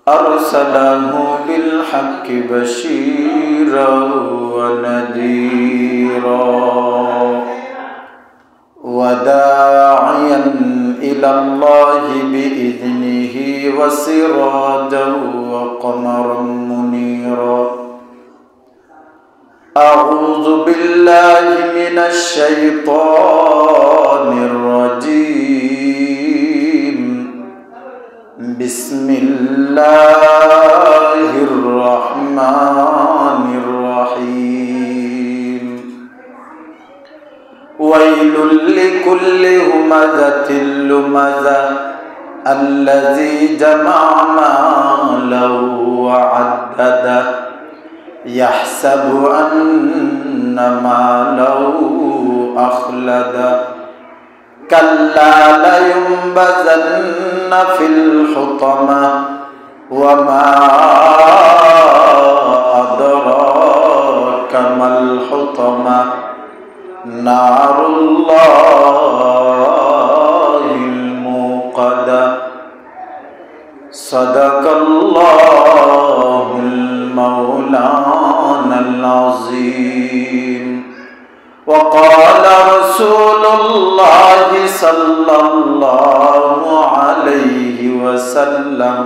أرسله بالحق بشيرا ونذيرا وداعيا إلى الله بإذنه وسراجا وقمرا منيرا أعوذ بالله من الشيطان الرجيم بسم الله الرحمن الرحيم ويل لكل همزة لمزة الذي جمع مالا وعدده يحسب أن ماله أخلده كلا لينبذن في الحطمة وما أدراك ما الحطمة نار الله الموقدة صدق الله مولانا العظيم وقال رسول الله صلى الله عليه وسلم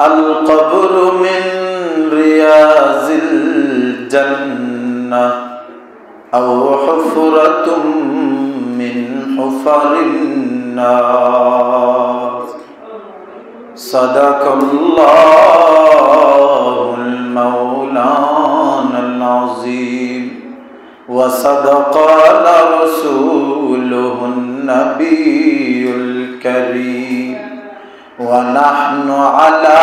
القبر من رياض الجنة أو حفرة من حفر النار صدق الله المولانا العظيم وصدق رسوله النبي الكريم ونحن على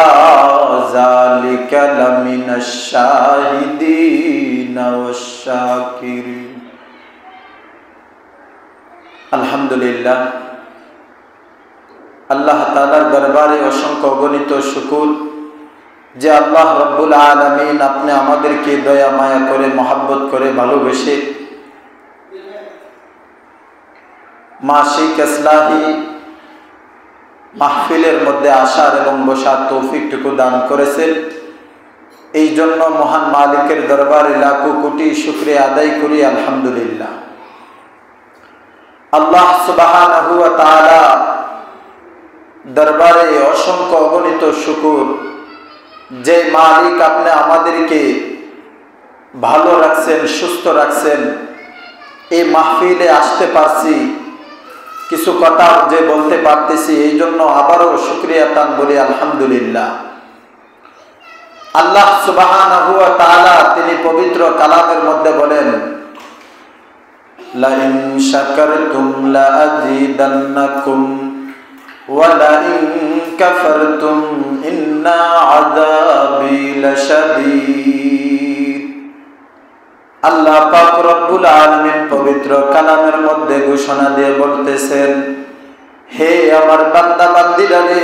ذلك لمن الشاهدين والشاكرين الحمد لله আল্লাহ তাআলার দরবারে অসংখ্য অগণিত শুকর যে আল্লাহ রব্বুল আলামিন আপনি আমাদেরকে দয়া মায়া করে মহব্বত করে ভালোবেসে মাসিক ইসলাহি মাহফিলের মধ্যে আসার এবং বসার তৌফিকটুকু দান করেছেন। এই জন্য মহান মালিকের দরবারে লাখো কোটি শুকরিয়া আদায় করি আলহামদুলিল্লাহ। আল্লাহ সুবহানাহু ওয়া তাআলা দরবারে অসংখ্য অগণিত শুকর যে মালিক আপনি আমাদেরকে ভালো রাখছেন, সুস্থ রাখছেন, এই মাহফিলে আসতে পারছি, কিছু কথা যে বলতে পারতেছি, এই জন্য আবারও শুকরিয়া তান বলি আলহামদুলিল্লাহ। আল্লাহ সুবহানাহু ওয়া তাআলা তিনি পবিত্র কালামের মধ্যে বলেন লা ইন শাকারতুম লা আযীদান্নাকুম وَلَئِن كَفَرْتُمْ إِنَّ عَذَابِي لَشَدِيدٌ। আল্লাহ পাক রব্বুল আলামিন পবিত্র কালামের মধ্যে ঘোষণা দিয়ে বলতেছেন, হে আমার বান্দা বান্দীরা রে,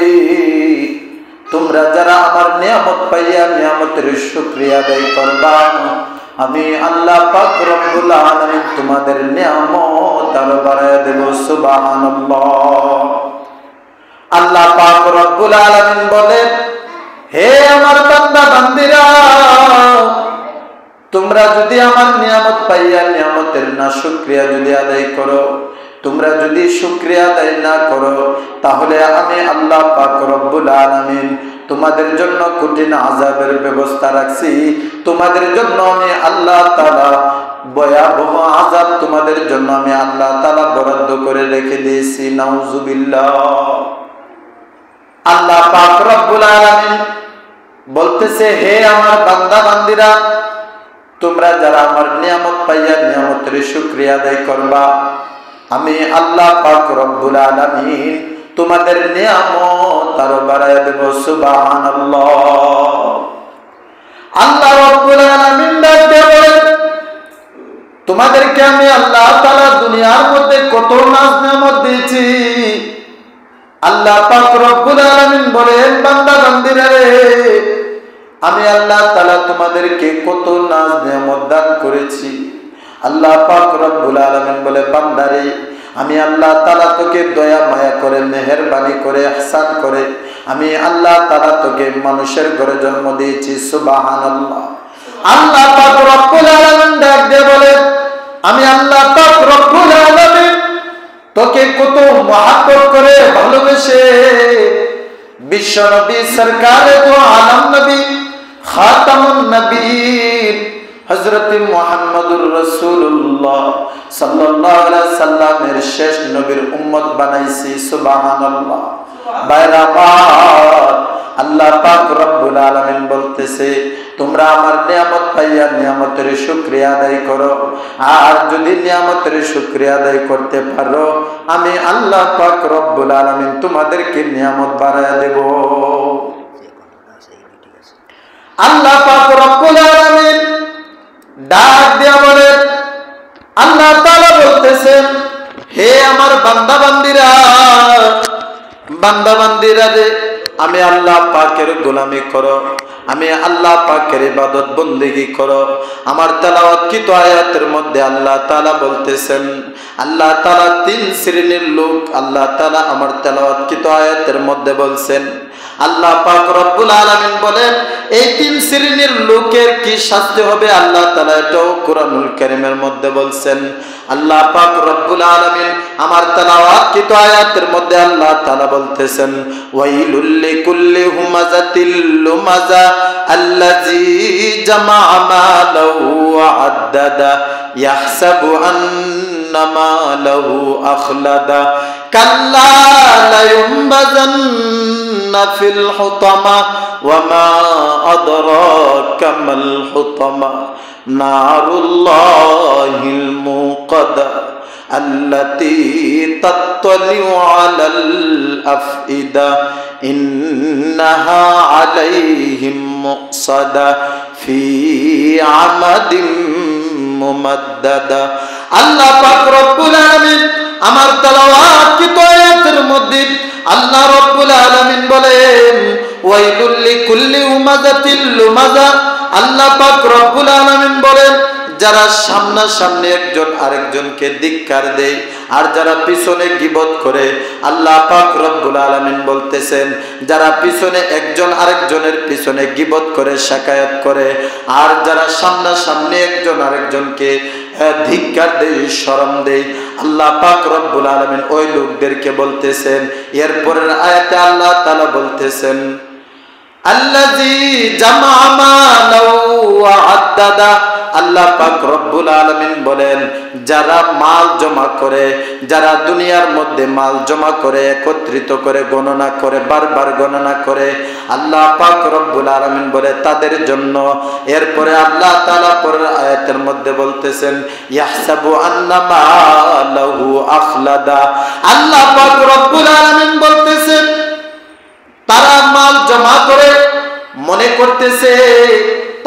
তোমরা যারা আমার নিয়ামত পাইয়া নিয়ামতের শুকরিয়া আদায় করবা, আমি আল্লাহ পাক রব্বুল আলামিন তোমাদের নিয়ামত আরো বাড়ায় দেব। সুবহানাল্লাহ। আল্লাহ পাক রব্বুল আলামিন বলেন, হে আমার বান্দা বান্দীরা, তোমরা যদি আমার নিয়ামত পাইয়া নিয়ামতের না শুকরিয়া যদি আদায় করো, তোমরা যদি শুকরিয়া আদায় না করো, তাহলে আমি আল্লাহ পাক রব্বুল আলামিন তোমাদের জন্য কঠিন আযাবের ব্যবস্থা রাখছি। তোমাদের জন্য আমি আল্লাহ তাআলা ভয়াবহ আযাব তোমাদের জন্য আমি আল্লাহ তাআলা বরাদ্দ করে রেখে দিয়েছি। নাউযুবিল্লাহ। আল্লাহ পাক রব্বুল আলামিন বলতেছে, হে আমার বান্দা বান্দীরা, তোমরা যারা আমার নিয়ামত পাইয়া নিয়ামতের শুকরিয়া আদায় করবা, আমি আল্লাহ পাক রব্বুল আলামিন তোমাদের নিয়ামত আরো বাড়ায় দেব। সুবহানাল্লাহ। আল্লাহ রব্বুল আলামিন বলেন, তোমাদেরকে আমি আল্লাহ তাআলা দুনিয়ার মধ্যে কত নাজ নিয়ামত দিয়েছি। আল্লাহ পাক রব্বুল আলামিন বলেন, বান্দা বান্দীরা রে, আমি আল্লাহ তাআলা তোমাদেরকে কত নাজ নিয়ামত দান করেছি। আল্লাহ পাক রব্বুল আলামিন বলে, বান্দারে আমি আল্লাহ তাআলা তোকে দয়া মায়া করে মেহেরবানি করে ইহসান করে আমি আল্লাহ তাআলা তোকে মানুষের ঘরে জন্ম দিয়েছি। সুবহানাল্লাহ। আল্লাহ পাক রব্বুল আলামিন ডাক দিয়ে বলে আমি আল্লাহ পাক রব্বুল আলামিন তোকে কত মহব্বত করে ভালোবেসে বিশ্ব নবী সরকারে দো আলম নবী খাতামুন নবীন হযরত মুহাম্মদুর রাসূলুল্লাহ সাল্লাল্লাহু আলাইহি সাল্লামের শেষ নবীর উম্মত বানাইছি। সুবহানাল্লাহ। বাইরা আমার আল্লাহ পাক রব্বুল আলামিন বলতেছে তোমরা আমার নিয়ামত পাইয়া নিয়ামতের শুকরিয়া আদায় করো, আর যদি নিয়ামতের শুকরিয়া আদায় করতে পারো আমি আল্লাহ পাক রব্বুল আলামিন তোমাদেরকে নিয়ামত বাড়ায়া দেব। আল্লাহ পাক রব্বুল আলামিন ডাক দিয়া বলে আল্লাহ তাআলা বলতেছেন হে আমার বান্দা বান্দিরা রে আমি আল্লাহ পাকের গোলামি করো, আমি আল্লাহ পাকের ইবাদত বন্দেগী করো। আমার তেলাওয়াতকৃত আয়াতের মধ্যে আল্লাহ তাআলা বলতেছেন আল্লাহ তাআলা তিন শ্রেণীর লোক আল্লাহ তাআলা আমার তেলাওয়াতকৃত আয়াতের মধ্যে বলছেন। আল্লাহ পাক রব্বুল আলামিন বলেন এই তিন শ্রেণীর লোকের কি শাস্তি হবে আল্লাহ তাআলা এটাও কোরআনুল কারীমের মধ্যে বলছেন। আল্লাহ পাক রব্বুল আলামিন আমার তেলাওয়াতকৃত আয়াতের মধ্যে আল্লাহ তাআলা বলতেছেন ওয়াইলুল লিকুল্লি হুমাযাতিল লুমাযা আল্লাযী জামাআ মালাহু ওয়া আদ্দাদা ইয়াহসাবু আন্না মালাহু আখলাদা কাল্লা লা ইউনবাযান্না ফিল হুতামা ওয়া মা আদরাকা মাল হুতামা নারুল্লাহিল মুকাদা আল্লাতী তাত্তালিউ আলাল আফইদা ইন্নাহা আলাইহিম মুকসাদা ফি আমাদিম মুমাদ্দাদা। আল্লাহ পাক রব্বুল আলামিন আমার তেলাওয়াতকৃত আয়াতের মধ্যে আল্লাহ রব্বুল আলামিন বলেন ওয়াইলুল লিকুল্লি হুমাযাতিল লুমাযা। আল্লাহ পাক রব্বুল আলামিন বলেন যারা সামনাসামনি একজন আরেকজনকে ধিক্কার দেয় আর যারা পিছনে গীবত করে, আল্লাহ পাক রব্বুল আলামিন বলতেছেন যারা পিছনে একজন আরেকজনের পিছনে গীবত করে শাকায়াত করে আর যারা সামনাসামনি একজন আরেকজনকে ধিক্কার দেয় শরম দেয় আল্লাহ পাক রব্বুল আলামিন ওই লোকদেরকে বলতেছেন। এরপরের আয়াতে আল্লাহ তাআলা বলতেছেন আল্লাযী জামাআ মালাহু ওয়া আদ্দাদা। আল্লাহ পাক রব্বুল আলামিন বলেন যারা মাল জমা করে, যারা দুনিয়ার মধ্যে মাল জমা করে একত্রিত করে গণনা করে বারবার গণনা করে আল্লাহ পাক রব্বুল আলামিন বলে তাদের জন্য। এরপরে আল্লাহ তাআলা পরের আয়াতের মধ্যে বলতেছেন ইয়াহসাবু আন্না মালাহু আখলাদা। আল্লাহ পাক রব্বুল আলামিন বলতেছেন তারা মাল জমা করে মনে করতেছে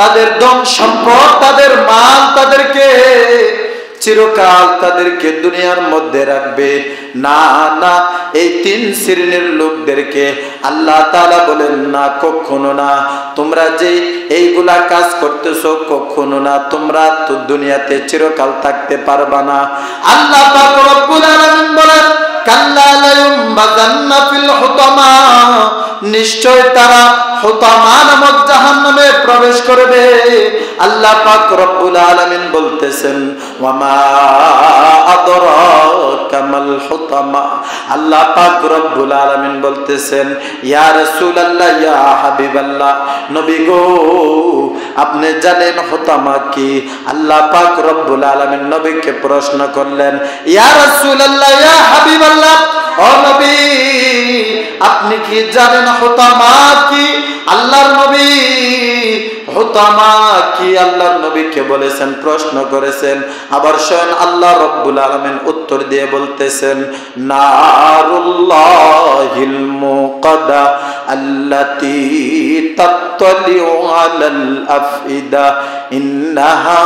তাদের ধন সম্পদ তাদের মাল তাদেরকে চিরকাল তাদেরকে দুনিয়ার মধ্যে রাখবে। না না, এই তিন শ্রেণীর লোকদেরকে আল্লাহ তাআলা বলেন না, কখনো না। তোমরা যে এইগুলা কাজ করতেছো কখনো না, তোমরা তো দুনিয়াতে চিরকাল থাকতে পারবা না। আল্লাহ পাক রব্বুল আলামিন বলেন কাল্লা লা ইউনবাযান্না ফিল হুতামা, নিশ্চয় তারা হুতামা নামক জাহান্নামে প্রবেশ করবে। আল্লাহ পাক রব্বুল আলামিন বলতেছেন ওয়া মা আদরাকা মাল হুতামা। আল্লাহ পাক রব্বুল আলামিন বলতেছেন ইয়া রাসূলুল্লাহ ইয়া হাবিবাল্লাহ, নবী গো আপনি জানেন হুতামা কি? আল্লাহ পাক রব্বুল আলামিন নবীকে প্রশ্ন করলেন ইয়া রাসূলুল্লাহ ইয়া হাবিবাল্লাহ, ও নবী আপনি কি জানেন হুতামা কি? আল্লাহর নবী হুতামা কি আল্লাহর নবীকে বলেছেন, প্রশ্ন করেছেন। আবার স্বয়ং আল্লাহ রব্বুল আলামিন উত্তর দিয়ে বলতেছেন নারুল্লাহিল মুকাদা আল্লাতী তাত্তালিউ আলাল আফইদা ইন্নাহা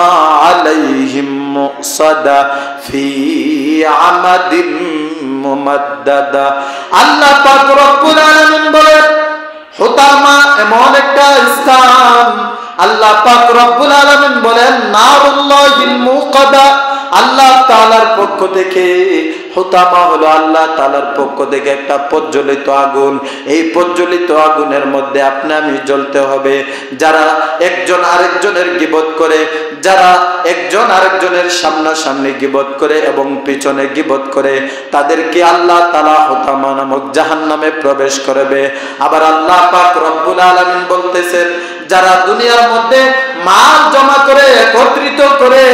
আলাইহিম মুকসাদা ফি আমাদিম মুমাদ্দাদা। আল্লাহ পাক রব্বুল আলামিন বলেন হুতামা এমন একটা স্থান, আল্লাহ পাক রব্বুল আলামিন বলেন নারুল্লাহিল মুকাদা, আল্লাহ তাআলার পক্ষ থেকে, হুতামা হলো আল্লাহ তাআলার পক্ষ থেকে একটা প্রজ্বলিত আগুন। এই প্রজ্বলিত আগুনের মধ্যে আপনি আমি জ্বলতে হবে। যারা একজন আরেকজনের গীবত করে, যারা একজন আরেকজনের সামনাসামনি গীবত করে এবং পিছনে গীবত করে, তাদেরকে আল্লাহ তাআলা হুতামা নামক জাহান্নামে প্রবেশ করবে। আবার আল্লাহ পাক রব্বুল আলামিন বলতেছেন, যারা দুনিয়ার মধ্যে মাল জমা করে একত্রিত করে,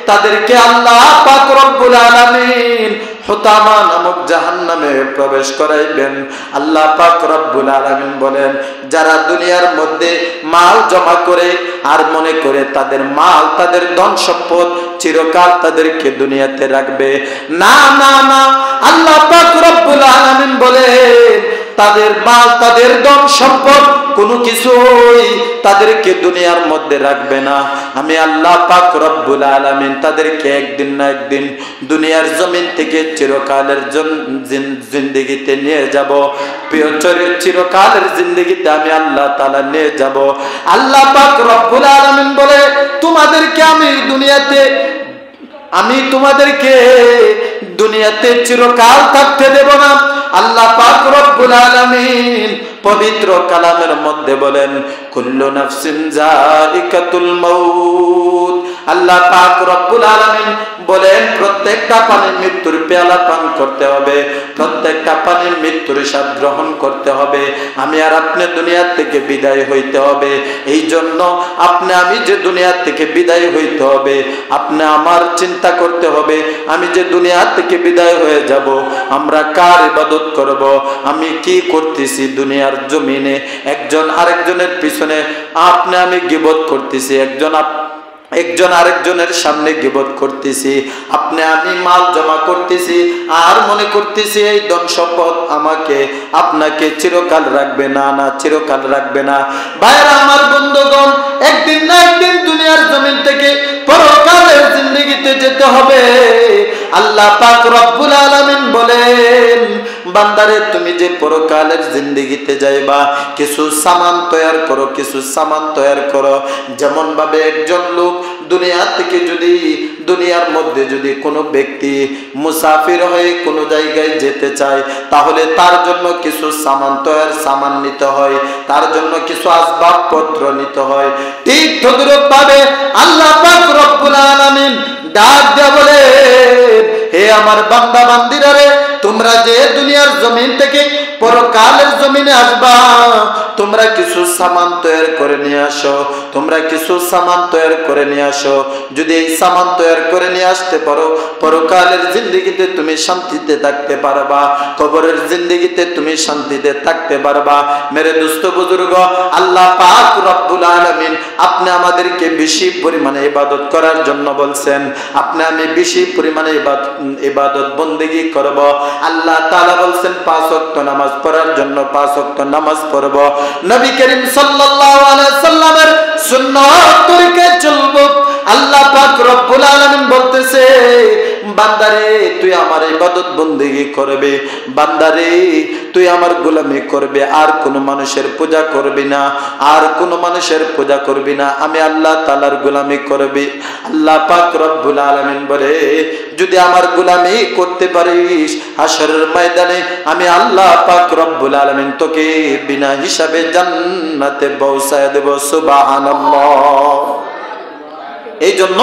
তাদেরকে আল্লাহ পাক রব্বুল আলামিন হুতামা নামক জাহান্নামে প্রবেশ করাইবেন। আল্লাহ পাক রব্বুল আলামিন বলেন, যারা দুনিয়ার মধ্যে মাল জমা করে আর মনে করে তাদের মাল, তাদের ধন সম্পদ চিরকাল তাদেরকে দুনিয়াতে রাখবে, না না না, আল্লাহ পাক রব্বুল আলামিন বলেন, তাদের মাল, তাদের ধন সম্পদ কোনো কিছুই তাদেরকে দুনিয়ার মধ্যে রাখবে না। আমি আল্লাহ পাক রব্বুল আলামিন তাদেরকে একদিন না একদিন দুনিয়ার জমিন থেকে চিরকালের জিন্দেগিতে নিয়ে যাব। চিরকালের জিন্দেগিতে আমি আল্লাহ তাআলা নিয়ে যাব। আল্লাহ পাক রব্বুল আলামিন বলে, তোমাদেরকে আমি তোমাদেরকে দুনিয়াতে চিরকাল থাকতে দেব না। আল্লাহ পাক রব্বুল আলামিন পবিত্র কালামের মধ্যে বলেন, কুল্লু নাফসিন যায়িকাতুল মাউত। আল্লাহ পাক রব্বুল আলামিন বলেন, প্রত্যেকটা প্রাণীর মৃত্যুর পেয়ালা পান করতে হবে, প্রত্যেকটা প্রাণীর মৃত্যুর স্বাদ গ্রহণ করতে হবে। আমি আর আপনি দুনিয়া থেকে বিদায় হইতে হবে। এই জন্য আপনি আমি যে দুনিয়া থেকে বিদায় হইতে হবে, আপনি আমার চিন্তা করতে হবে, আমি যে দুনিয়া থেকে বিদায় হয়ে যাব, আমরা কার ইবাদত করব, আমি কি করতেছি দুনিয়ার জমিনে। একজন আরেকজনের পিছনে আপনি আমি গীবত করতেছি, একজন আরেকজনের সামনে গীবত করতেছি, আপনি আমি মাল জমা করতেছি আর মনে করতেছি এই ধন সম্পদ আমাকে আপনাকে চিরকাল রাখবে, না না, চিরকাল রাখবে না। ভাইরা আমার, বন্ধুগণ, একদিন না একদিন দুনিয়ার জমিন থেকে পরকালের জিন্দেগিতে যেতে হবে। আল্লাহ পাক রব্বুল আলামিন বলেন, বান্দারে তুমি যে পরকালের জিন্দেগিতে যাইবা, কিছু সামান তৈয়ার করো, কিছু সামান তৈয়ার করো। যেমন ভাবে একজন লোক দুনিয়া থেকে যদি, দুনিয়ার মধ্যে যদি কোনো ব্যক্তি মুসাফির হয়ে কোনো জায়গায় যেতে চায়, তাহলে তার জন্য কিছু সামান নিতে হয়, তার জন্য কিছু আসবাবপত্র নিতে হয়। ঠিক তদ্রূপ ভাবে আল্লাহ পাক রব্বুল আলামিন ডাক দিয়া বলে, হে আমার বান্দা বান্দিরা রে, তোমরা যে দুনিয়ার জমিন থেকে পরকালের জমিনে আসবা, তোমরা কিছু সামান তৈয়ার করে নিয়ে আসো, তোমরা কিছু সামান তৈয়ার করে নিয়ে আসো। যদি এই সামান তৈয়ার করে নিয়ে আসতে পারো, পরকালের জিন্দেগিতে তুমি শান্তিতে থাকতে পারবা, কবরের জিন্দেগিতে তুমি শান্তিতে থাকতে পারবা। মেরে দোস্ত বুজুর্গ, আল্লাহ পাক রব্বুল আলামিন আপনি আমাদেরকে বেশি পরিমাণে ইবাদত করার জন্য বলছেন। আপনি আমি বেশি পরিমাণে ইবাদত বন্দেগী করব। আল্লাহ তাআলা বলছেন 5 ওয়াক্ত নামাজ পড়ার জন্য 5 ওয়াক্ত নামাজ পড়ব। নবী করিম সাল্লাল্লাহু আলাইহি সাল্লামের সুন্নাত তরিকায় চলব। আল্লাহ পাক রব্বুল আলামিন বলতেছে, বান্দারে তুই আমার ইবাদত বন্দেগী করবে, বান্দারে তুই আমার গোলামি করবে, আর কোন মানুষের পূজা করবি না, আর কোন মানুষের পূজা করবি না, আমি আল্লাহ তাআলার গোলামি করবি। আল্লাহ পাক রব্বুল আলামিন বলে, যদি আমার গোলামি করতে পারিস, হাশরের ময়দানে আমি আল্লাহ পাক রব্বুল আলামিন তোকে বিনা হিসাবে জান্নাতে পৌঁছায় দেব। সুবহানাল্লাহ। এই জন্য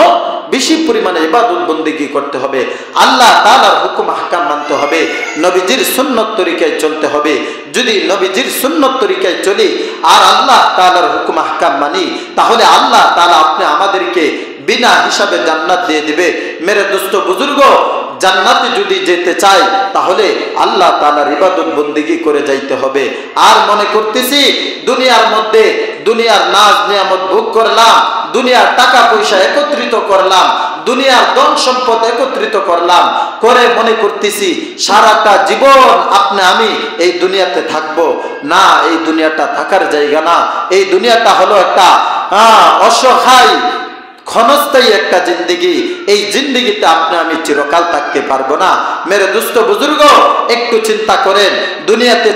বেশি পরিমাণে ইবাদত বন্দেগী করতে হবে, আল্লাহ তাআলার হুকুম আহকাম মানতে হবে, নবীজির সুন্নত তরিকায় চলতে হবে। যদি নবীজির সুন্নত তরিকায় চলি আর আল্লাহ তাআলার হুকুম আহকাম মানি, তাহলে আল্লাহ তাআলা আপনি আমাদেরকে বিনা হিসাবে জান্নাত দিয়ে দিবে। মেরে দোস্ত বুজুর্গ, জান্নাতে যদি যেতে চাই তাহলে আল্লাহ তাআলার ইবাদত বন্দেগী করে যাইতে হবে। আর মনে করতেছি দুনিয়ার মধ্যে দুনিয়ার নাজ নিয়ামত ভোগ করলাম, দুনিয়ার টাকা পয়সা একত্রিত করলাম, দুনিয়ার ধন সম্পদ একত্রিত করলাম, করে মনে করতেছি সারাটা জীবন আপনি আমি এই দুনিয়াতে থাকবো। না, এই দুনিয়াটা থাকার জায়গা না। এই দুনিয়াটা হলো একটা অসহায় ক্ষণস্থায়ী একটা জিন্দেগি। এই জিন্দেগিতে আপনি আমি চিরকাল থাকতে পারবো না। মেরে দুস্থ বুজুর্গ, একটু চিন্তা করেন, দুনিয়াতে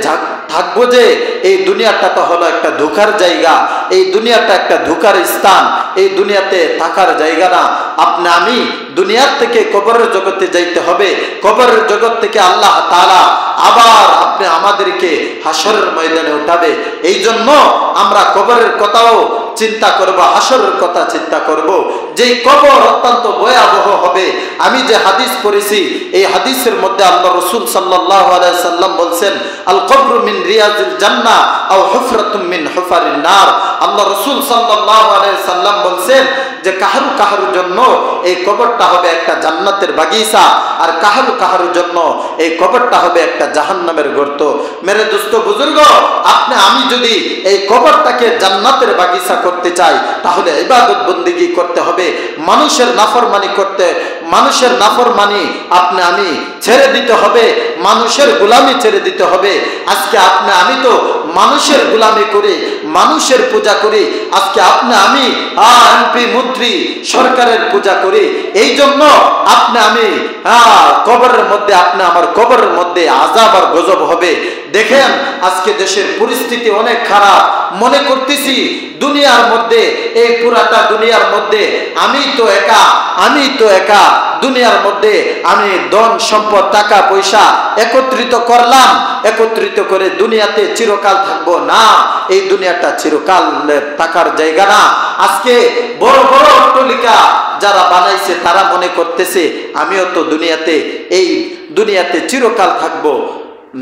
থাকবো যে এই দুনিয়াটা তো হলো একটা ধোঁকার জায়গা, এই দুনিয়াটা একটা ধোঁকার স্থান, এই দুনিয়াতে থাকার জায়গা না। আপনি আমি দুনিয়ার থেকে কবরের জগতে যাইতে হবে, কবরের জগৎ থেকে আল্লাহ তাআলা আবার আপনি আমাদেরকে হাসরের ময়দানে উঠাবে। এই জন্য আমরা কবরের কথাও চিন্তা করব, হাসরের কথা চিন্তা করব। যেই কবর অত্যন্ত ভয়াবহ হবে। আমি যে হাদিস পড়েছি এই হাদিসের মধ্যে আল্লাহ রাসূল সাল্লাল্লাহু আলাইহি সাল্লাম বলছেন, আল কবরু মিন রিয়াজিল জান্নাহ আও হুফরাতুম মিন হুফারিন নার। আল্লাহ রাসূল সাল্লাল্লাহু আলাইহি সাল্লাম বলছেন যে কাহারুর জন্য এই কবরটা হবে একটা জান্নাতের বাগিচা, আর কাহারুর জন্য এই কবরটা হবে একটা জাহান্নামের গর্ত। মেরে দোস্ত বুজুর্গ, আপনি আমি যদি এই কবরটাকে জান্নাতের বাগিচা করতে চাই তাহলে ইবাদত বন্দেগী করতে হবে, মানুষের নাফরমানি আপনি আমি ছেড়ে দিতে হবে, মানুষের গোলামি ছেড়ে দিতে হবে। আজকে আপনি আমি তো মানুষের গোলামি করি, মানুষের পূজা করি। আজকে আপনি আমি এমপি মন্ত্রী সরকারের পূজা করি। এই জন্য আপনি আমি কবরের মধ্যে আপনি আমার কবরের মধ্যে আযাব আর গজব হবে। দেখেন আজকে দেশের পরিস্থিতি অনেক খারাপ। মনে করতেছি দুনিয়ার মধ্যে, এই পুরাটা দুনিয়ার মধ্যে আমি তো একা দুনিয়ার মধ্যে আমি ধন সম্পদ টাকা পয়সা একত্রিত করলাম, একত্রিত করে দুনিয়াতে চিরকাল থাকবো না। এই দুনিয়াটা চিরকাল থাকার জায়গা না। আজকে বড় বড় অট্টালিকা যারা বানাইছে তারা মনে করতেছে আমিও তো এই দুনিয়াতে চিরকাল থাকবো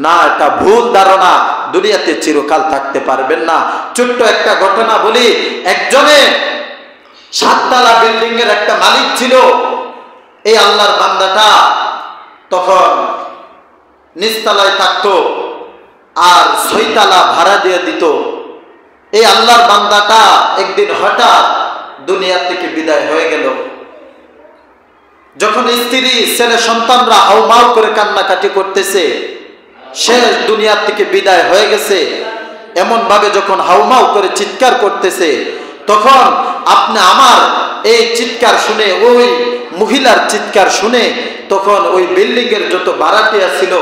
না। এটা ভুল ধারণা, দুনিয়াতে চিরকাল থাকতে পারবেন না। ছোট্ট একটা ঘটনা বলি। একজনে 7 তলা বিল্ডিং এর একটা মালিক ছিল। এই আল্লাহর বান্দাটা তখন নিচতলায় থাকতো আর 6 তলা ভাড়া দিয়ে দিত। এই আল্লাহর বান্দাটা একদিন হঠাৎ দুনিয়া থেকে বিদায় হয়ে গেল। যখন স্ত্রী ছেলে সন্তানরা হাউমাউ করে কান্নাকাটি করতেছে, শেষ দুনিয়া থেকে বিদায় হয়ে গেছে, এমন ভাবে যখন হাউমাউ করে চিৎকার করতেছে, তখন আপনি আমার এই চিৎকার শুনে, ওই মহিলার চিৎকার শুনে, তখন ওই বিল্ডিং এর যত ভাড়াটিয়া ছিল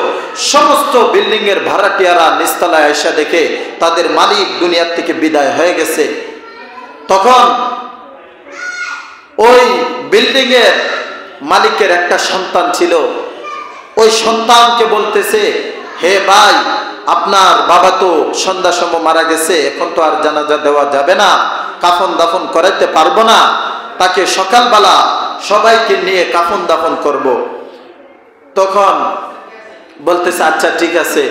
সমস্ত বিল্ডিং এর ভাড়াটিয়ারা নিচতলায় এসে দেখে তাদের মালিক দুনিয়া থেকে বিদায় হয়ে গেছে। তখন ওই বিল্ডিং এর মালিকের একটা সন্তান ছিল। ওই সন্তানকে বলতেছে, হে ভাই, আপনার বাবা তো সন্ধ্যার সময় মারা গেছে, এখন তো আর জানাজা দেওয়া যাবে না, কাফন দাফন করাইতে পারবো না, তাকে সকালবেলা সবাইকে নিয়ে কাফন দাফন করব। তখন বলতেছে আচ্ছা ঠিক আছে।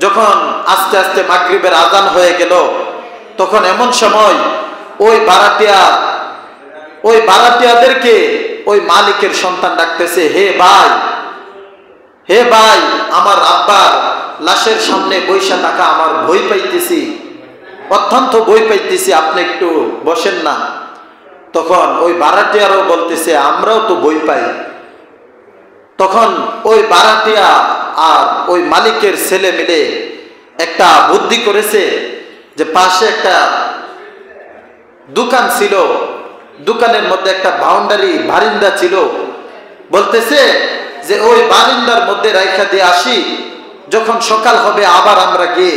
যখন আস্তে আস্তে মাগরিবের আজান হয়ে গেল, তখন এমন সময় ওই ভাড়াটিয়াদেরকে ওই মালিকের সন্তান ডাকতেছে, হে ভাই, আমার আব্বার লাশের সামনে বৈশা থাকা আমার ভয় পাইতেছি, অত্যন্ত ভয় পাইতেছি, আপনি একটু বসেন না। তখন ওই ভাড়াটিয়ারও বলতেছে আমরাও তো ভয় পাই। তখন ওই ভাড়াটিয়া আর ওই মালিকের ছেলে মিলে একটা বুদ্ধি করেছে যে পাশে একটা দোকান ছিল, দোকানের মধ্যে একটা বারিন্দা ছিল। বলতেছে যে ওই বারিন্দার মধ্যে রাইখা দিয়ে আসি, যখন সকাল হবে আবার আমরা গিয়ে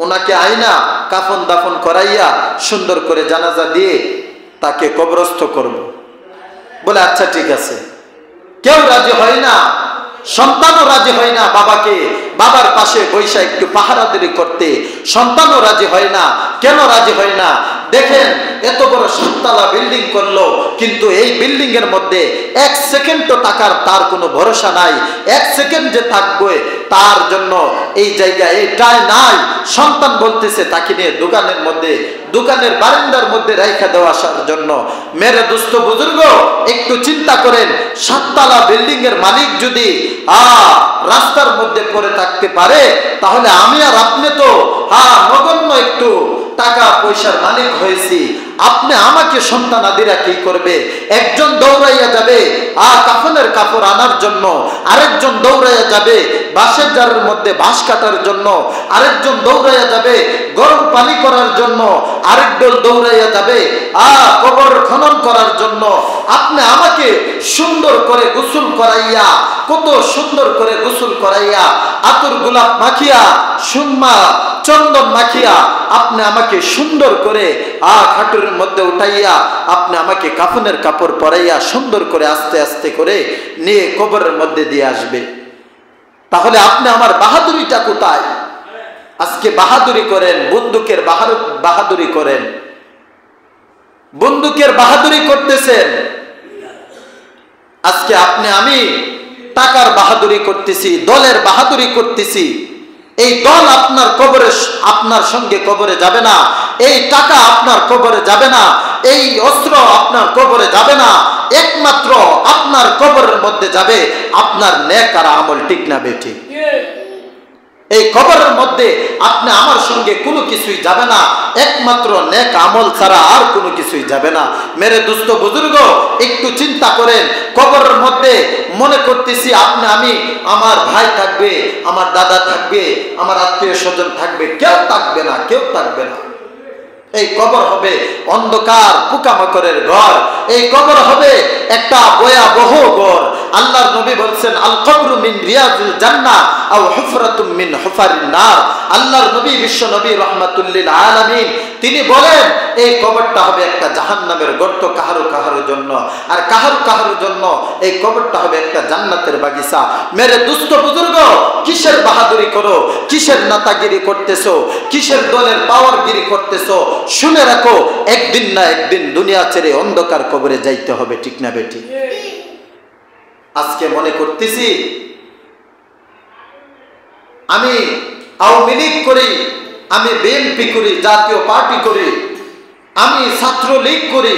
ওনাকে আইনা কাফন দাফন করাইয়া সুন্দর করে জানাজা দিয়ে তাকে কবরস্থ করব। বলে আচ্ছা ঠিক আছে। কেউ রাজি হয় না, সন্তানও রাজি হয় না বাবার পাশে বৈশা একটু পাহারাদারি করতে, সন্তানও রাজি হয় না। কেন রাজি হয় না? দেখেন এত বড় 7 তলা বিল্ডিং করলো, কিন্তু এই বিল্ডিং এর মধ্যে 1 সেকেন্ডও থাকার তার কোনো ভরসা নাই। 1 সেকেন্ড যে থাকবে তার জন্য এই জায়গায় এটাই নাই। সন্তান বলতেছে তাকে নিয়ে দোকানের বারান্দার মধ্যে রাইখা দেওয়া আসার জন্য। মেরে দোস্ত বুজুর্গ, একটু চিন্তা করেন, 7 তলা বিল্ডিং এর মালিক যদি রাস্তার মধ্যে পড়ে থাকতে পারে, তাহলে আমি আর আপনি তো নগণ্য একটু টাকা পয়সার মালিক হয়েছি। আপনি আমাকে সন্তানাদিরা কি করবে? একজন দৌড়াইয়া যাবে কাফনের কাপড় আনার জন্য, আরেকজন দৌড়াইয়া যাবে বাঁশের জারের মধ্যে বাঁশ কাটার জন্য, আরেকজন দৌড়াইয়া যাবে গরম পানি করার জন্য, আরেক দল দৌড়াইয়া যাবে কবর খনন করার জন্য। আপনি আমাকে সুন্দর করে গোসল করাইয়া, কত সুন্দর করে গোসল করাইয়া, আতর গোলাপ মাখিয়া, সুরমা চন্দন মাখিয়া আপনি আমাকে সুন্দর করে খাটুরের মধ্যে উঠাইয়া আপনি আমাকে কাফনের কাপড় পরাইয়া সুন্দর করে আস্তে আস্তে করে নিয়ে কবরের মধ্যে দিয়ে আসবে। তাহলে আপনি আমার বাহাদুরিটা কোথায়? আজকে বাহাদুরি করেন, বন্দুকের বাহাদুরি করেন, বন্দুকের বাহাদুরি করতেছেন। আজকে আপনি আমি টাকার বাহাদুরি করতেছি, দলের বাহাদুরি করতেছি। এই দল আপনার কবরে, আপনার সঙ্গে কবরে যাবে না, এই টাকা আপনার কবরে যাবে না, এই অস্ত্র আপনার কবরে যাবে না। একমাত্র আপনার কবরের মধ্যে যাবে আপনার নেক আর আমল, ঠিক না বেঠিক? এই কবরের মধ্যে আপনি আমার সঙ্গে কোনো কিছুই যাবে না, একমাত্র নেক আমল ছাড়া আর কোনো কিছুই যাবে না। মেরে দোস্ত বুজুর্গ, একটু চিন্তা করেন। কবরের মধ্যে মনে করতেছি আপনি আমি, আমার ভাই থাকবে, আমার দাদা থাকবে, আমার আত্মীয় স্বজন থাকবে, কেউ থাকবে না, কেউ থাকবে না। এই কবর হবে অন্ধকার পোকামাকড়ের ঘর, এই কবর হবে একটা ভয়াবহ ঘর। আল্লাহর নবী বলছেন, আল কবরু মিন রিয়াজিল জান্নাহ আও হুফরাতুম মিন হুফারিন নার। আল্লাহর নবী, বিশ্ব নবী রাহমাতুল্লিল আলামিন, তিনি বলেন এই কবরটা হবে একটা জাহান্নামের গর্ত কাহারো কাহারোর জন্য, আর কাহারো কাহারোর জন্য এই কবরটা হবে একটা জান্নাতের বাগিচা। মেরে দুস্থ বুজুর্গ, কিসের বাহাদুরি করো, কিসের নেতাগিরি করতেছো, কিসের দলের পাওয়ারগিরি করতেছো? শুনে রাখো, একদিন না একদিন দুনিয়া ছেড়ে অন্ধকার কবরে যাইতে হবে, ঠিক না বেটি? আজকে মনে করতেছি আমি আওয়ামী লীগ করি, আমি বিএনপি করি, জাতীয় পার্টি করি, আমি ছাত্রলীগ করি।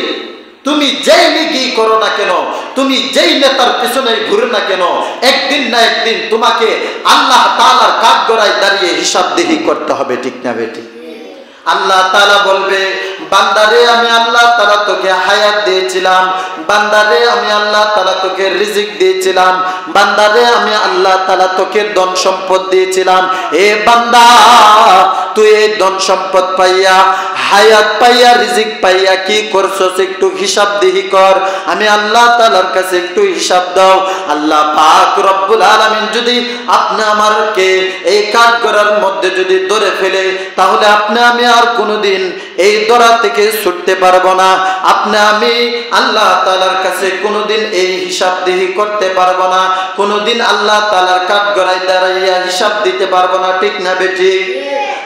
তুমি যেই লীগই করো না কেন, তুমি যেই নেতার পিছনে ঘুরে না কেন, একদিন না একদিন তোমাকে আল্লাহ তাআলার কাঠগড়ায় দাঁড়িয়ে হিসাবদিহি করতে হবে, ঠিক না বেটি? আল্লাহ তাআলা বলবে, বান্দারে আমি আল্লাহ তাআলা তোকে হায়াত দিয়েছিলাম, বান্দারে আমি আল্লাহ তাআলা তোকে রিজিক দিয়েছিলাম, বান্দারে আমি আল্লাহ তাআলা তোকে ধন সম্পদ দিয়েছিলাম। এ বান্দা, তুই এই ধন সম্পদ পাইয়া, হায়াত পাইয়া, রিজিক পাইয়া কি করছস একটু হিসাবদিহি কর। আমি আল্লাহ তাআলার কাছে একটু হিসাব দাও। আল্লাহ পাক রব্বুল আলামিন যদি আপনি আমাকে এই কাঠগড়ার মধ্যে যদি ধরে ফেলে, তাহলে আপনি আমি আর কোনোদিন এই দরা থেকে ছুটতে পারবো না। আপনি আমি আল্লাহ তাআলার কাছে কোনোদিন এই হিসাবদিহি করতে পারবো না, কোনোদিন আল্লাহ তাআলার কাঠগড়ায় দাঁড়াইয়া হিসাব দিতে পারবো না, ঠিক না বেটি?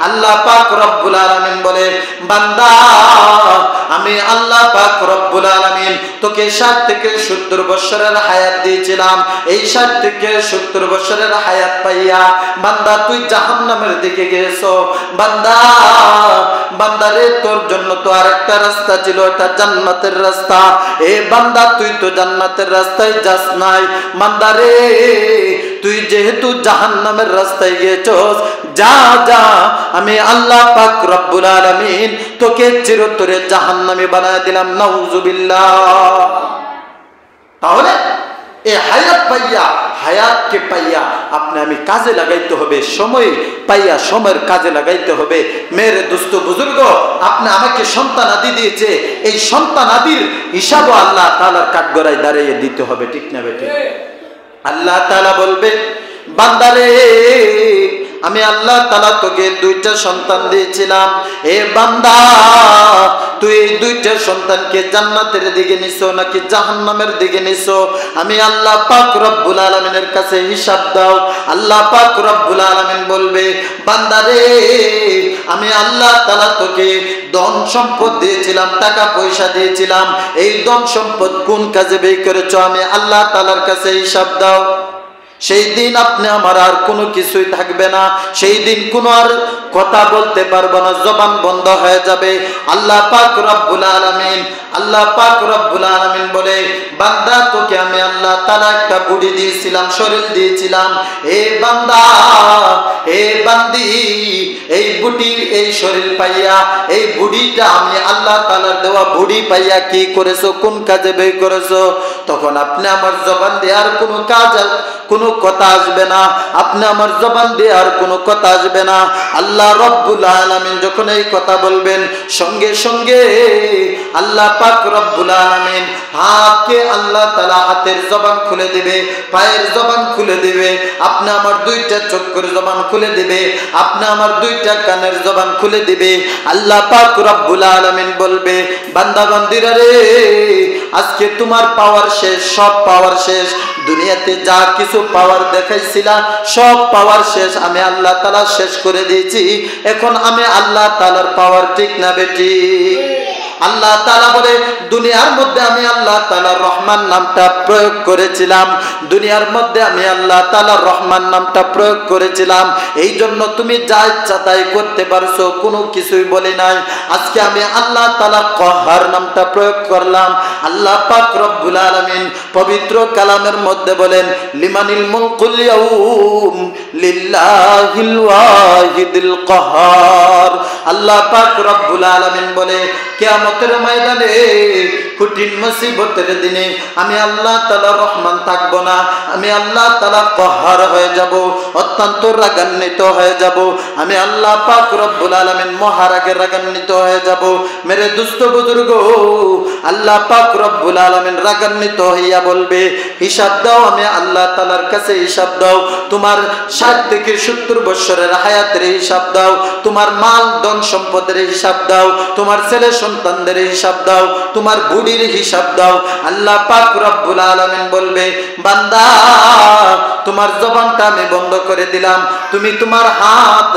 আল্লাহ পাক রব্বুল আলামিন বলে, বান্দা আমি আল্লাহ পাক রব্বুল আলামিন তোকে 60 থেকে 70 বছরের হায়াত দিয়েছিলাম। এই 60 থেকে 70 বছরের হায়াত পাইয়া বান্দা তুই জাহান্নামের দিকে গেছো। বান্দা, বান্দারে তোর জন্য তো আরেকটা রাস্তা ছিল, এটা জান্নাতের রাস্তা। এ বান্দা, তুই তো জান্নাতের রাস্তায় যাস নাই। বান্দারে, তুই যেহেতু জাহান্নামের রাস্তায় গেছস, যা যা, আমি আল্লাহ পাক রব্বুল আলামিন তোকে চিরতরে জাহান্নামী বানায় দিলাম, নাউজুবিল্লাহ। তাহলে এই হায়াত পাইয়া, হায়াতকে পাইয়া আপনি আমি কাজে লাগাইতে হবে, সময় পাইয়া সময়ের কাজে লাগাইতে হবে। মেরে দোস্ত বুজুর্গ, আপনি আমাকে সন্তান আদি দিয়েছে, এই সন্তান আদির হিসাবও আল্লাহ তাআলার কাঠগড়ায় দাঁড়িয়ে দিতে হবে, ঠিক না বেটি? আল্লাহ তাআলা বলবে, বান্দারে আমি আল্লাহ তাআলা তোকে 2টা সন্তান দিয়েছিলাম। এ বান্দা, তুই এই 2টা সন্তানকে জান্নাতের দিকে নিছো নাকি জাহান্নামের দিকে নিছো? আমি আল্লাহ পাক রব্বুল আলামিনের কাছে হিসাব দাও। আল্লাহ পাক রব্বুল আলামিন বলবে, বান্দারে আমি আল্লাহ তাআলা তোকে ধন সম্পদ দিয়েছিলাম, টাকা পয়সা দিয়েছিলাম, এই ধন সম্পদ কোন কাজে ব্যয় করেছো? আমি আল্লাহ তাআলার কাছে হিসাব দাও। সেই দিন আপনি আমার আর কোনো কিছুই থাকবে না, সেই দিন কোনো আর কথা বলতে পারবো না, জবান বন্ধ হয়ে যাবে। আল্লাহ পাক রব্বুল আলামিন, আল্লাহ পাক রব্বুল আলামিন বলে, বান্দা তোকে আমি আল্লাহ তাআলা একটা বডি দিয়েছিলাম, শরীর দিয়েছিলাম। এ বান্দা, এ বান্দি, এই এই শরীর পাইয়া, এই বুড়িটা আমি আল্লাহ তাআলার দেওয়া বুড়ি পাইয়া কি করেছো, কোন কাজে ব্যয় করেছো? তখন আপনি আমার জবান দিয়ে আর কোনো কথা আসবে না, আপনি আমার জবান দিয়ে আর কোনো কথা আসবে না। আল্লাহ রব্বুল আলামিন যখন এই কথা বলবেন, সঙ্গে সঙ্গে আল্লাহ পাক রব্বুল আলামিন হাতকে আল্লাহ তাআলা হাতের জবান খুলে দিবে, পায়ের জবান খুলে দিবে, আপনি আমার দুইটা চোখের জবান খুলে দিবে, আপনি আমার দুইটা কানের জবান খুলে দিবে। আল্লাহ পাক রব্বুল আলামিন বলবে, বান্দা বান্দিরা রে, আজকে তোমার পাওয়ার শেষ, সব পাওয়ার শেষ, দুনিয়াতে যা কিছু পাওয়ার দেখাইছিলা সব পাওয়ার শেষ, আমি আল্লাহ তাআলা শেষ করে দিয়েছি। এখন আমি আল্লাহ তাআলার পাওয়ার ঠিক না বেটি? আল্লাহ তাআলা বলে, দুনিয়ার মধ্যে আমি আল্লাহ তাআলার রহমান নামটা প্রয়োগ করেছিলাম, দুনিয়ার মধ্যে আমি আল্লাহ তাআলার রহমান নামটা প্রয়োগ করেছিলাম, এই জন্য তুমি যা ইচ্ছা তাই করতে পারছো, কোনো কিছুই বলি নাই। আজকে আমি আল্লাহ তাআলা কহার নামটা প্রয়োগ করলাম। আল্লাহ পাক রব্বুল আলামিন পবিত্র কালামের মধ্যে বলেন, লিমানিল মুলকুল ইয়াউম লিল্লাহিল ওয়াহিদিল কাহার। আল্লাহ পাক রব্বুল আলামিন বলে, কিয়ামতের ময়দানে, কঠিন মুসিবতের দিনে আমি আল্লাহ তাআলা রহমান থাকবো না, আমি আল্লাহ তাআলা কহার হয়ে যাব, অত্যন্ত রাগান্বিত হয়ে যাব, আমি আল্লাহ পাক রব্বুল আলামিন মহারাগে রাগান্বিত হয়ে যাব। মেরে দুস্থ বুজুর্গ, আল্লাহ পাক রব্বুল আলামিন রাগান্বিত হইয়া বলবে, হিসাব দাও, আমি আল্লাহ তাআলার কাছে হিসাব দাও, তোমার 60 থেকে 70 বছরের হায়াতের হিসাব দাও, তোমার মাল ধন সম্পদের হিসাব দাও, তোমার ছেলে সন্তানদের হিসাব দাও, তোমার বুড়ির হিসাব দাও। আল্লাহ পাক রব্বুল আলামিন বলবে, বান্দা, তোমার জবানটা আমি বন্ধ করে দিলাম, তুমি তোমার হাত,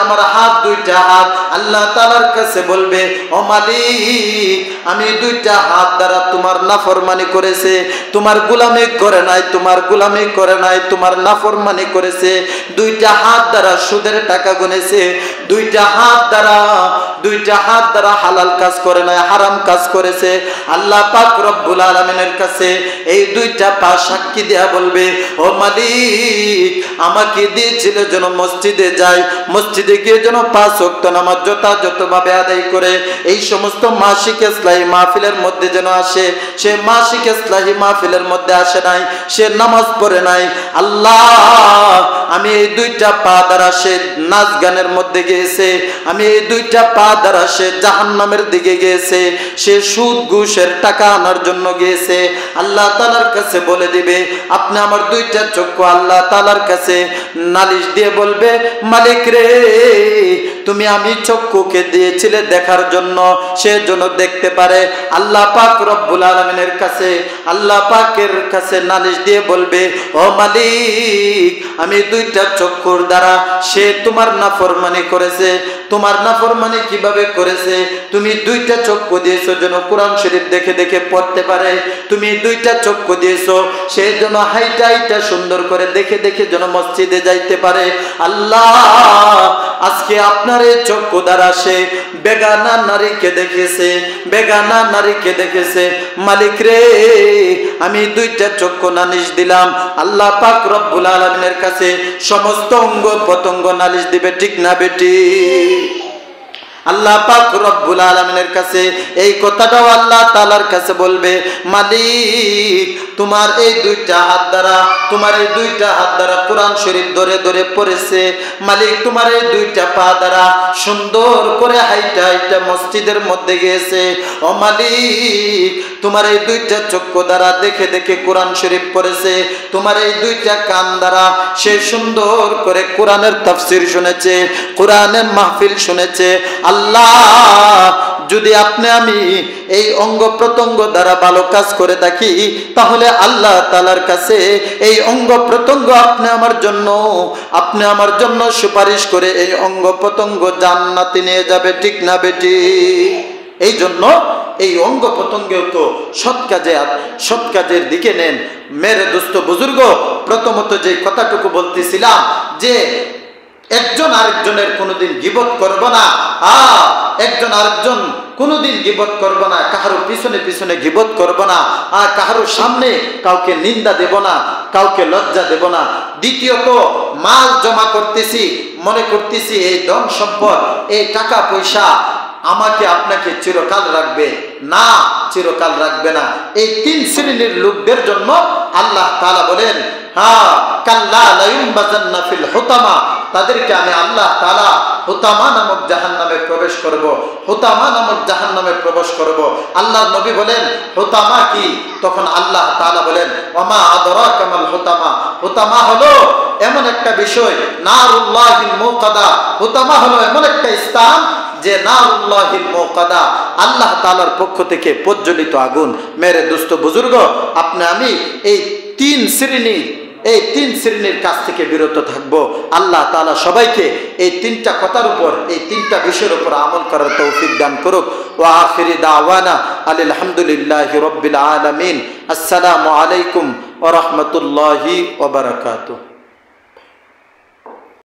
আমার হাত, দুইটা হাত আল্লাহ তাআলার কাছে বলবে, ও মালিক, আমি দুইটা হাত দ্বারা তোমার নাফরমানি করেছে, তোমার গোলামি করে নাই, তোমার গোলামি করে নাই, তোমার নাফরমানি করেছে, দুইটা হাত দ্বারা সুদের টাকা গুনেছে, দুইটা হাত দ্বারা হালাল কাজ করে নাই, হারাম কাজ করেছে। আল্লাহ পাক রব্বুল আলামিনের কাছে এই দুইটা পা সাক্ষী দেয়া বলবে, ও মালিক, আমাকে দিয়েছিল যেন মসজিদে যাই, মসজিদে গিয়ে যেন 5 ওয়াক্ত নামাজ যথাযথভাবে আদায় করে এই সমস্ত মাসিক ইসলাহি মাহফিলের মধ্যে যেন আসে, সে মাসিক ইসলাহি মাহফিলের মধ্যে আসে নাই, সে নামাজ পড়ে নাই। আল্লাহ, আমি এই দুইটা পা দ্বারা সে নাচ গানের মধ্যে গিয়েছে, আমি এই দুইটা পা দ্বারা সে জাহান্নামের দিকে গিয়েছে, সে সুদ ঘুষের টাকা আনার জন্য গিয়েছে। আল্লাহ তাআলার কাছে বলে দিবে, আপনি আমার দুইটা চক্ষু আল্লাহ তাআলার কাছে নালিশ দিয়ে বলবে, মালিক রে, তুমি আমি চক্ষুকে দিয়েছিলে দেখার জন্য, সে যেন দেখতে পারে। আল্লাহ পাক রব্বুল আলামিনের কাছে, আল্লাহ পাকের কাছে নালিশ দিয়ে বলবে, ও মালিক, আমি দুইটা চক্ষুর দ্বারা সে তোমার নাফরমানি করেছে। তোমার নাফরমানি কিভাবে করেছে? তুমি দুইটা চক্ষু দিয়েছো যেন কোরআন শরীফ দেখে দেখে পড়তে পারে, তুমি দুইটা চক্ষু দিয়েছো সে যেন হাইটা হাইটা সুন্দর করে দেখে দেখে যেন মসজিদে যাইতে পারে। আল্লাহ, আজকে আপনার এই চক্ষু দ্বারা সে বেগানা নারীকে দেখেছে, বেগানা নারীকে দেখেছে। মালিক রে, আমি দুইটা চক্ষু নালিশ দিলাম। আল্লাহ পাক রব্বুল আলামিনের কাছে সমস্ত অঙ্গ পতঙ্গ নালিশ দিবে, ঠিক না বেটি? আল্লাহ পাক রব্বুল আলামিনের কাছে এই কথাটাও আল্লাহ তাআলার কাছে বলবে, মালিক, তোমার এই দুইটা হাত দ্বারা, তোমার এই দুইটা হাত দ্বারা কোরআন শরীফ ধরে ধরে পড়েছে। মালিক, তোমার এই দুইটা পা দ্বারা সুন্দর করে হাইটা হাইটা মসজিদের মধ্যে গিয়েছে। ও মালিক, তোমার এই দুইটা চক্ষু দ্বারা দেখে দেখে কোরআন শরীফ পড়েছে। তোমার এই দুইটা কান দ্বারা সে সুন্দর করে কোরআনের তাফসীর শুনেছে, কোরআনের মাহফিল শুনেছে। আল্লাহ, যদি আপনি আমি এই অঙ্গ প্রত্যঙ্গ দ্বারা ভালো কাজ করে থাকি, তাহলে আল্লাহ তাআলার কাছে এই অঙ্গ প্রত্যঙ্গ আপনি আমার জন্য সুপারিশ করে এই অঙ্গ প্রত্যঙ্গ জান্নাতে নিয়ে যাবে, ঠিক না বেটি? এই জন্য এই অঙ্গ প্রত্যঙ্গেও তো সৎ কাজের দিকে নেন। মেরে দোস্ত বুজুর্গ, প্রথমত যে কথাটুকু বলতেছিলাম যে একজন আরেকজনের কোনোদিন গীবত করব না। একজন আরেকজন কোনোদিন গীবত করব না, কাহারো পিছনে পিছনে গীবত করব না, আর কাহারো সামনে কাউকে নিন্দা দেব না, কাউকে লজ্জা দেব না। দ্বিতীয়ত, মাল জমা করতেছি, মনে করতেছি এই ধন সম্পদ, এই টাকা পয়সা আমাকে আপনাকে চিরকাল রাখবে, না, চিরকাল রাখবে না। এই তিন শ্রেণীর লোকদের জন্য আল্লাহ তাআলা বলেন, কাল্লা লা ইউনবাযান্না ফিল হুতামা, তাদেরকে আমি আল্লাহ তাআলা হুতামা নামক জাহান্নামে প্রবেশ করব, হুতামা নামক জাহান্নামে প্রবেশ করব। আল্লাহর নবী বলেন হুতামা কি? তখন আল্লাহ তাআলা বলেন, ওমা আদরাকা মাল হুতামা, হুতামা হলো এমন একটা বিষয়, নারুল্লাহিল মুকাদা, হুতামা হলো এমন একটা স্থান যে নারুল্লাহিল মুকাদা, আল্লাহ তাআলার পক্ষ থেকে প্রজ্বলিত আগুন। মেরে দোস্ত বুজুর্গ, আপনি আমি এই তিন শ্রেণীর কাছ থেকে বিরত থাকব। আল্লাহ তাআলা সবাইকে এই তিনটা কথার উপর, এই তিনটা বিষয়ের উপর আমল করার তৌফিক দান করুক। ওয়া আখিরি দাওয়ানা আলহামদুলিল্লাহি রাব্বিল আলামিন। আসসালামু আলাইকুম ওয়া রাহমাতুল্লাহি ওয়া বারাকাতুহু।